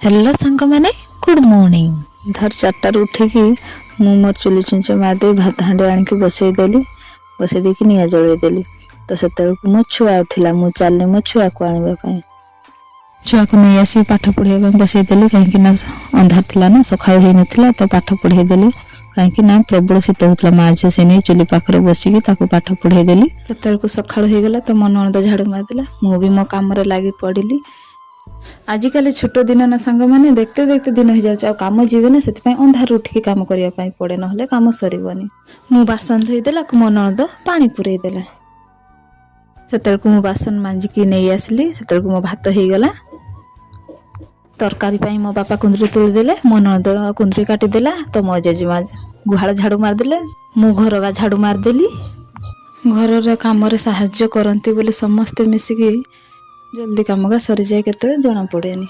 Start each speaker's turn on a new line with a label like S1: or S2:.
S1: Hello सांग मैंने good morning. धर 4टार उठिकी मु मोर चुली चुंच मारदे भात हांडे आणिकी बसईदेली। बसई देकी निआ जलईदेली। तो से मो छुआ उठिला। मु चलनी मो छुआ को आने छुआ को नहीं आसी पाठ पढ़ाई बसईदेली कहीं अंधार थिला ना सकाळ हो नथिला। तो पाठ पढ़ाईदेली कहीं प्रबल शीत होता। माँ झील से नहीं चुली पाखे बसिकी पाठ पढ़ाईदेली। से सकाळ हो गला तो मो नणद झाड़ू मारदेला। मु भी मो काम लगी पड़ी। आजिकल छोट दिन ना सांग मैंने देखते देखते दिन हो जाए कम जीवे ना से अंधार उठिकी कम करने पड़े ना कम सरबनी। मु बासन धोईदेला मो नणद पानी पुरई देला। से मु बासन मांजिकी नहीं आसली। से मो भात हो गला। तरकारी मो बापा कुंदरी तोड़देले। मो नणद कुंदरी काटिदेला। तो मो जेजेमा गुहाल झाड़ू मारदेले। मु घर झाड़ू मारदेली। घर काम साहाय्य करती बोले समस्ते मिसिकी जल्दी काम सरी जाए के जना पड़ेनी।